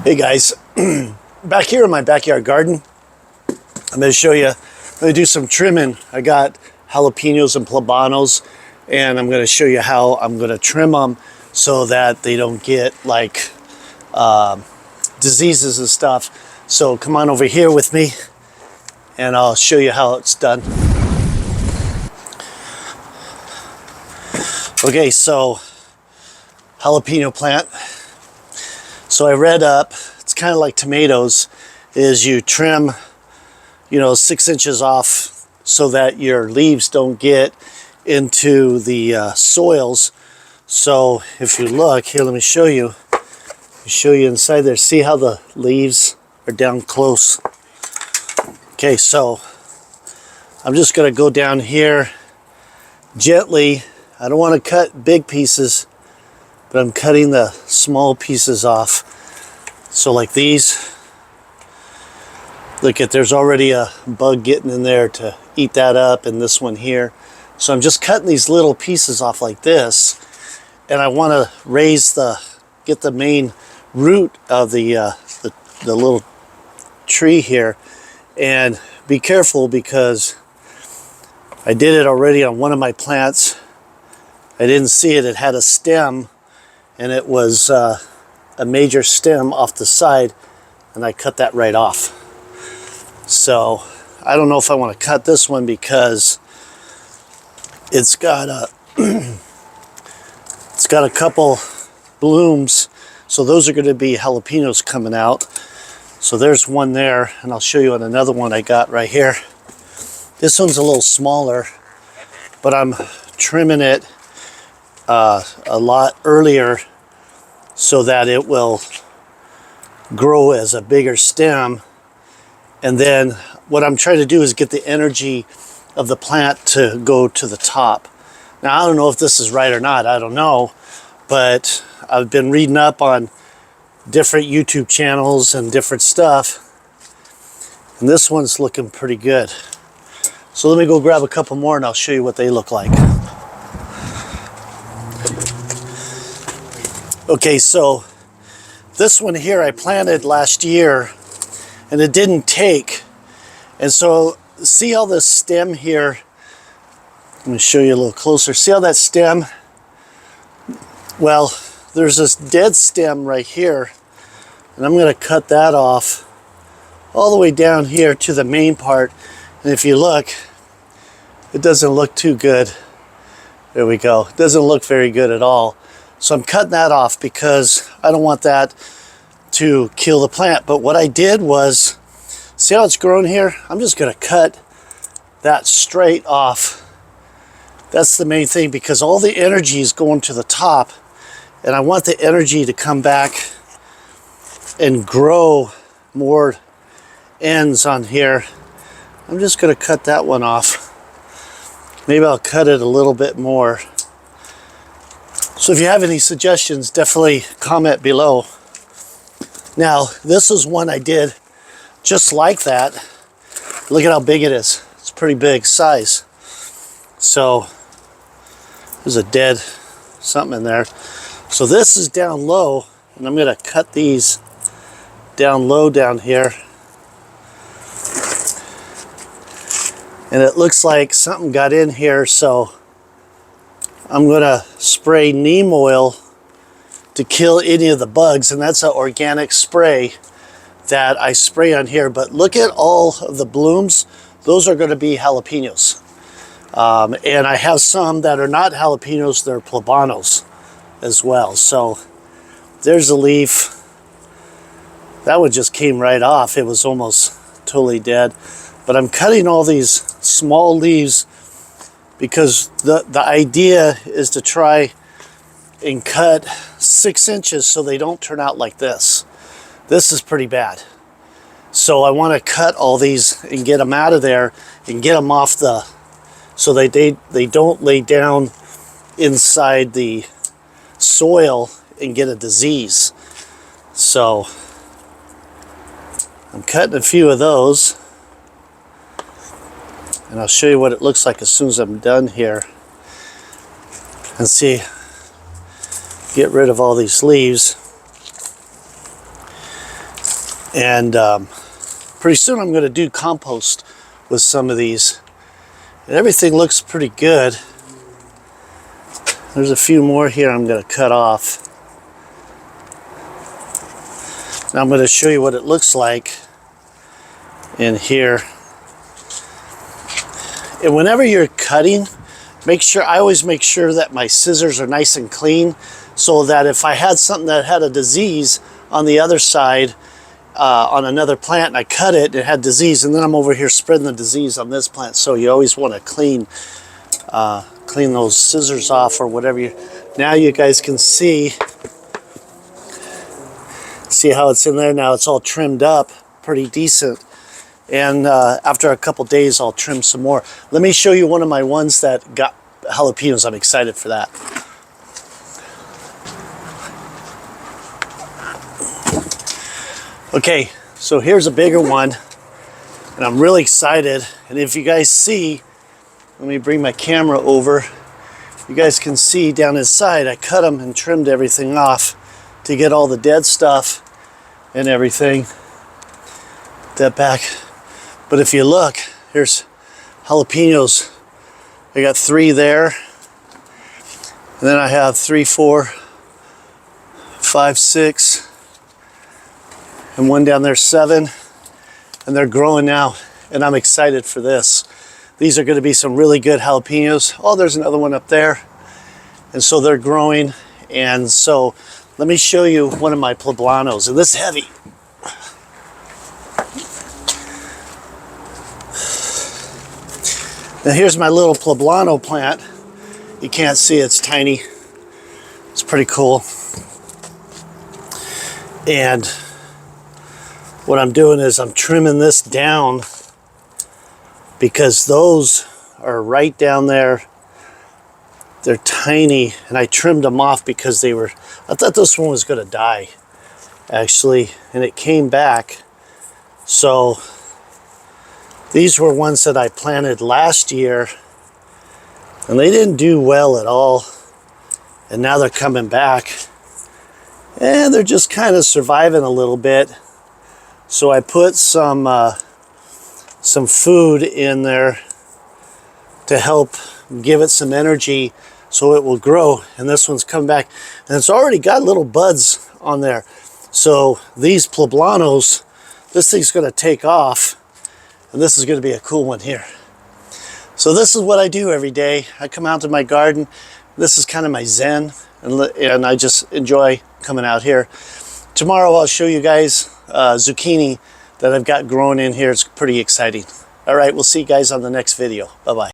Hey guys, back here in my backyard garden, I'm going to show you, I'm going to do some trimming. I got jalapenos and plebanos, and I'm going to show you how I'm going to trim them so that they don't get like diseases and stuff. So come on over here with me and I'll show you how it's done. Okay, so jalapeno plant. So I read up, it's kind of like tomatoes, is you trim, 6 inches off so that your leaves don't get into the soils. So if you look, here, let me show you. Show you inside there. See how the leaves are down close? Okay, so I'm just going to go down here gently. I don't want to cut big pieces, but I'm cutting the small pieces off. So like these, look at, there's already a bug getting in there to eat that up, and this one here. So I'm just cutting these little pieces off like this, and I want to get the main root of the little tree here. And be careful, because I did it already on one of my plants. I didn't see it, it had a stem, and it was a major stem off the side, and I cut that right off. So I don't know if I want to cut this one because it's got a it's got a couple blooms, so those are going to be jalapenos coming out. So there's one there, and I'll show you on another one I got right here. This one's a little smaller, but I'm trimming it a lot earlier so that it will grow as a bigger stem. And then what I'm trying to do is get the energy of the plant to go to the top. Now, I don't know if this is right or not, I don't know, but I've been reading up on different YouTube channels and different stuff, and this one's looking pretty good. So let me go grab a couple more and I'll show you what they look like. Okay, so this one here I planted last year and it didn't take. And so see how this stem here, let me show you a little closer. See how that stem, well, there's this dead stem right here, and I'm going to cut that off all the way down here to the main part. And if you look, it doesn't look too good. There we go. It doesn't look very good at all. So I'm cutting that off because I don't want that to kill the plant. But what I did was, see how it's grown here? I'm just going to cut that straight off. That's the main thing, because all the energy is going to the top, and I want the energy to come back and grow more ends on here. I'm just going to cut that one off. Maybe I'll cut it a little bit more. So if you have any suggestions, definitely comment below. Now, this is one I did just like that. Look at how big it is. It's pretty big size. So there's a dead something in there. So this is down low, and I'm going to cut these down low down here. And it looks like something got in here, so I'm going to spray neem oil to kill any of the bugs, and that's an organic spray that I spray on here. But look at all of the blooms. Those are going to be jalapenos. And I have some that are not jalapenos, they're plebanos as well. So there's a leaf. That one just came right off. It was almost totally dead. But I'm cutting all these small leaves because the idea is to try and cut 6 inches so they don't turn out like this. This is pretty bad. So I want to cut all these and get them out of there and get them off so they don't lay down inside the soil and get a disease. So I'm cutting a few of those, and I'll show you what it looks like as soon as I'm done here. And see, get rid of all these leaves. And pretty soon I'm going to do compost with some of these. And everything looks pretty good. There's a few more here I'm going to cut off. Now I'm going to show you what it looks like in here. And whenever you're cutting, I always make sure that my scissors are nice and clean, so that if I had something that had a disease on the other side, on another plant, and I cut it, it had disease, and then I'm over here spreading the disease on this plant. So you always want to clean those scissors off or whatever. Now you guys can see how it's in there now. It's all trimmed up pretty decent. And after a couple days, I'll trim some more. Let me show you one of my ones that got jalapenos. I'm excited for that. Okay, so here's a bigger one, and I'm really excited. And if you guys see, let me bring my camera over. You guys can see down inside, I cut them and trimmed everything off to get all the dead stuff and everything. That back. But if you look, here's jalapenos. I got 3 there. And then I have 3, 4, 5, 6. And one down there, 7. And they're growing now. And I'm excited for this. These are going to be some really good jalapenos. Oh, there's another one up there. And so they're growing. And so let me show you one of my poblanos. And this is heavy. Now here's my little poblano plant. You can't see, it's tiny. It's pretty cool. And what I'm doing is I'm trimming this down because those are right down there. They're tiny, and I trimmed them off because I thought this one was going to die, actually, and it came back. So these were ones that I planted last year, and they didn't do well at all. And now they're coming back, and they're just kind of surviving a little bit. So I put some food in there to help give it some energy so it will grow. And this one's come back, and it's already got little buds on there. So these poblanos, this thing's going to take off. And this is going to be a cool one here. So this is what I do every day. I come out to my garden. This is kind of my zen, and I just enjoy coming out here. Tomorrow I'll show you guys zucchini that I've got growing in here. It's pretty exciting. All right, we'll see you guys on the next video. Bye-bye.